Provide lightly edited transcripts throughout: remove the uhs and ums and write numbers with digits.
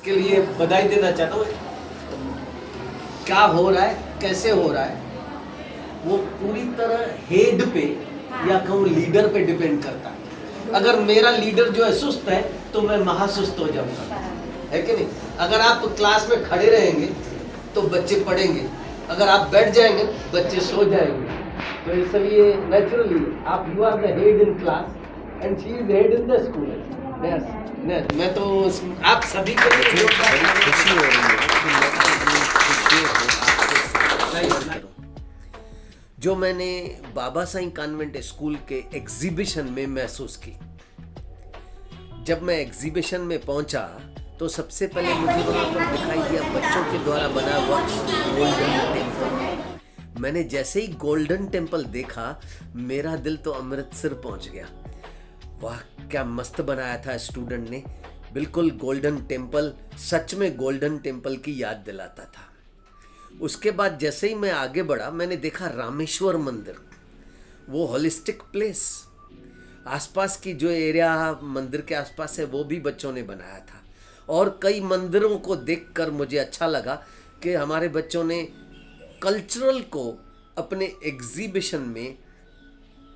के लिए बधाई देना चाहता हूँ। क्या हो रहा है, कैसे हो रहा है, वो पूरी तरह हेड पे या कहूँ लीडर पे डिपेंड करता है। अगर मेरा लीडर जो है सुस्त है तो मैं महासुस्त हो जाऊंगा, है कि नहीं। अगर आप क्लास में खड़े रहेंगे तो बच्चे पढ़ेंगे, अगर आप बैठ जाएंगे बच्चे सो जाएंगे। तो इसलिए नेचुरली आप you are the head in class and she is head in the school. मैं तो आप सभी के लिए खुशी हो रही है कि मैं अपनी खुशियों को आपको करूं। जो मैंने बाबा साईं कॉन्वेंट स्कूल के एग्जीबिशन में महसूस की। जब मैं एग्जीबिशन में पहुंचा तो सबसे पहले मुझे वहां पर दिखाई दिया बच्चों के द्वारा बना हुआ गोल्डन टेम्पल। मैंने जैसे ही गोल्डन टेम्पल देखा मेरा दिल तो अमृतसर पहुंच गया। वाह, क्या मस्त बनाया था स्टूडेंट ने। बिल्कुल गोल्डन टेम्पल, सच में गोल्डन टेम्पल की याद दिलाता था। उसके बाद जैसे ही मैं आगे बढ़ा मैंने देखा रामेश्वर मंदिर, वो होलिस्टिक प्लेस। आसपास की जो एरिया मंदिर के आसपास है वो भी बच्चों ने बनाया था। और कई मंदिरों को देखकर मुझे अच्छा लगा कि हमारे बच्चों ने कल्चरल को अपने एग्जीबिशन में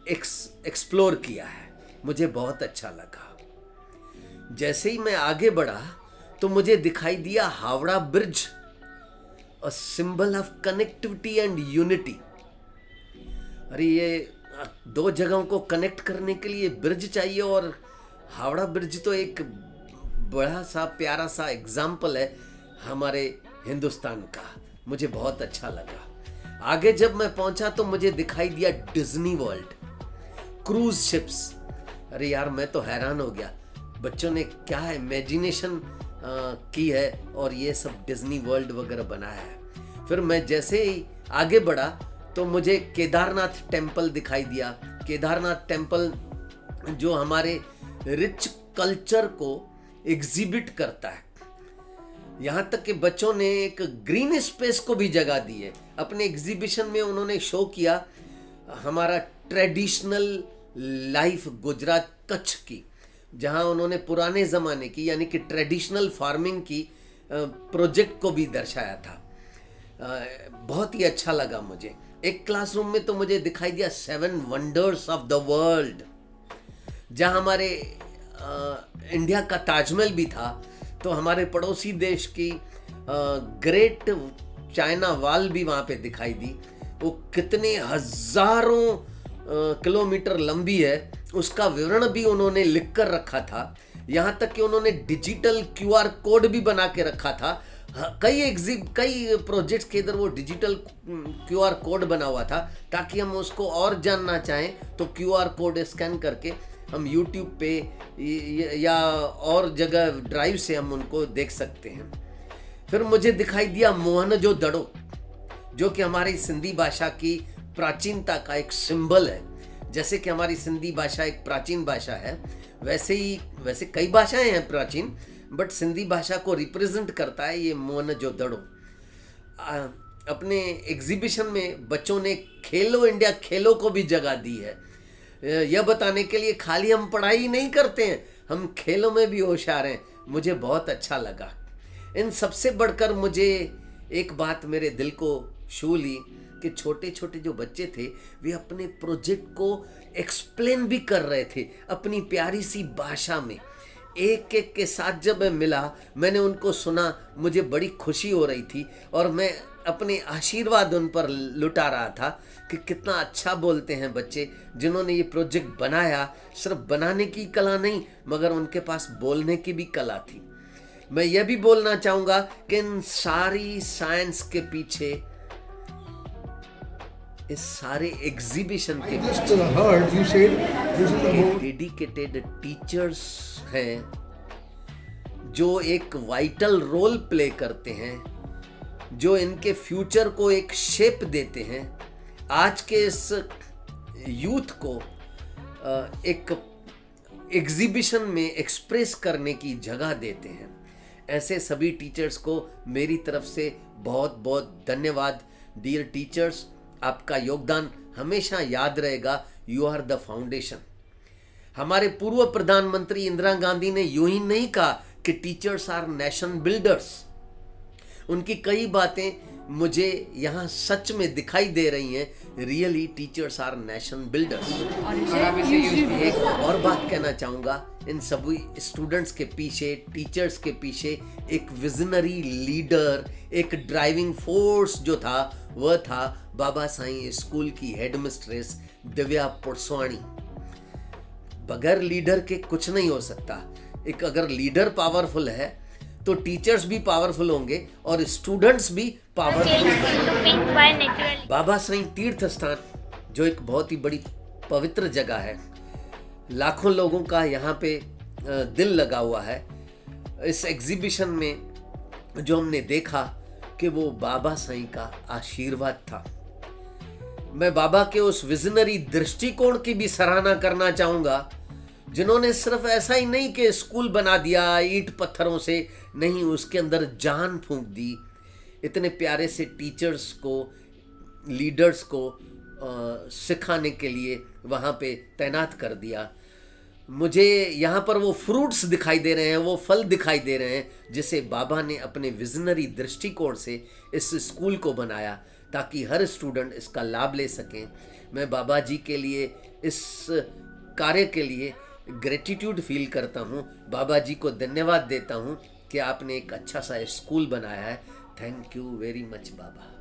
एक्सप्लोर किया है। मुझे बहुत अच्छा लगा। जैसे ही मैं आगे बढ़ा तो मुझे दिखाई दिया Howrah bridge, a symbol of connectivity and unity. अरे ये दो जगहों को कनेक्ट करने के लिए ब्रिज चाहिए, और हावड़ा ब्रिज तो एक बड़ा सा प्यारा सा एग्जाम्पल है हमारे हिंदुस्तान का। मुझे बहुत अच्छा लगा। आगे जब मैं पहुंचा तो मुझे दिखाई दिया डिज्नी वर्ल्ड, क्रूज शिप्स। अरे यार, मैं तो हैरान हो गया, बच्चों ने क्या इमेजिनेशन की है और ये सब डिज्नी वर्ल्ड वगैरह बनाया है। फिर मैं जैसे ही आगे बढ़ा तो मुझे केदारनाथ टेम्पल दिखाई दिया। केदारनाथ टेम्पल जो हमारे रिच कल्चर को एग्जिबिट करता है। यहाँ तक कि बच्चों ने एक ग्रीन स्पेस को भी जगह दी है। अपने एग्जीबिशन में उन्होंने शो किया हमारा ट्रेडिशनल लाइफ गुजरात कच्छ की, जहाँ उन्होंने पुराने ज़माने की यानी कि ट्रेडिशनल फार्मिंग की प्रोजेक्ट को भी दर्शाया था। बहुत ही अच्छा लगा मुझे। एक क्लासरूम में तो मुझे दिखाई दिया 7 वंडर्स ऑफ द वर्ल्ड, जहाँ हमारे इंडिया का ताजमहल भी था, तो हमारे पड़ोसी देश की ग्रेट चाइना वॉल भी वहाँ पे दिखाई दी। वो कितने हजारों किलोमीटर लंबी है उसका विवरण भी उन्होंने लिख कर रखा था। यहाँ तक कि उन्होंने डिजिटल QR कोड भी बना के रखा था। कई प्रोजेक्ट्स के इधर वो डिजिटल QR कोड बना हुआ था, ताकि हम उसको और जानना चाहें तो QR कोड स्कैन करके हम YouTube पे या और जगह ड्राइव से हम उनको देख सकते हैं। फिर मुझे दिखाई दिया मोहनजोदड़ो, जो कि हमारी सिंधी भाषा की प्राचीनता का एक सिंबल है। जैसे कि हमारी सिंधी भाषा एक प्राचीन भाषा है, वैसे कई भाषाएं हैं प्राचीन, बट सिंधी भाषा को रिप्रेजेंट करता है ये मोहनजोदड़ो। अपने एग्जीबिशन में बच्चों ने खेलो इंडिया खेलों को भी जगह दी है, यह बताने के लिए खाली हम पढ़ाई नहीं करते हैं, हम खेलों में भी होशियार हैं। मुझे बहुत अच्छा लगा। इन सबसे बढ़कर मुझे एक बात मेरे दिल को छू ली कि छोटे छोटे जो बच्चे थे वे अपने प्रोजेक्ट को एक्सप्लेन भी कर रहे थे अपनी प्यारी सी भाषा में। एक एक के साथ जब मैं मिला, मैंने उनको सुना, मुझे बड़ी खुशी हो रही थी और मैं अपने आशीर्वाद उन पर लुटा रहा था कि कितना अच्छा बोलते हैं बच्चे, जिन्होंने ये प्रोजेक्ट बनाया। सिर्फ बनाने की कला नहीं, मगर उनके पास बोलने की भी कला थी। मैं यह भी बोलना चाहूँगा कि इन सारी साइंस के पीछे, इस सारे एग्जीबिशन के पीछे डेडिकेटेड टीचर्स हैं जो एक वाइटल रोल प्ले करते हैं, जो इनके फ्यूचर को एक शेप देते हैं, आज के इस यूथ को एक एग्जीबिशन में एक्सप्रेस करने की जगह देते हैं। ऐसे सभी टीचर्स को मेरी तरफ से बहुत बहुत धन्यवाद। डियर टीचर्स, आपका योगदान हमेशा याद रहेगा। You are the foundation. हमारे पूर्व प्रधानमंत्री इंदिरा गांधी ने यूं ही नहीं कहा कि टीचर्स आर नेशन बिल्डर्स। उनकी कई बातें मुझे यहाँ सच में दिखाई दे रही हैं। Really teachers our nation builders. एक और बात कहना चाहूँगा, इन सभी स्टूडेंट्स के पीछे, टीचर्स के पीछे एक विजनरी लीडर, एक ड्राइविंग फोर्स जो था वह था बाबा साईं स्कूल की हेडमिस्ट्रेस दिव्या पुरसवाणी। बगैर लीडर के कुछ नहीं हो सकता। एक अगर लीडर पावरफुल है तो टीचर्स भी पावरफुल होंगे और स्टूडेंट्स भी पावरफुल होंगे। बाबा साईं तीर्थ स्थान जो एक बहुत ही बड़ी पवित्र जगह है, लाखों लोगों का यहाँ पे दिल लगा हुआ है। इस एग्जीबिशन में जो हमने देखा कि वो बाबा साईं का आशीर्वाद था। मैं बाबा के उस विजनरी दृष्टिकोण की भी सराहना करना चाहूँगा, जिन्होंने सिर्फ ऐसा ही नहीं कि स्कूल बना दिया ईंट पत्थरों से, नहीं, उसके अंदर जान फूंक दी। इतने प्यारे से टीचर्स को, लीडर्स को सिखाने के लिए वहाँ पे तैनात कर दिया। मुझे यहाँ पर वो फ्रूट्स दिखाई दे रहे हैं, वो फल दिखाई दे रहे हैं जिसे बाबा ने अपने विजनरी दृष्टिकोण से इस स्कूल को बनाया ताकि हर स्टूडेंट इसका लाभ ले सकें। मैं बाबा जी के लिए, इस कार्य के लिए ग्रेटिट्यूड फील करता हूँ। बाबा जी को धन्यवाद देता हूँ कि आपने एक अच्छा सा स्कूल बनाया है। Thank you very much Baba.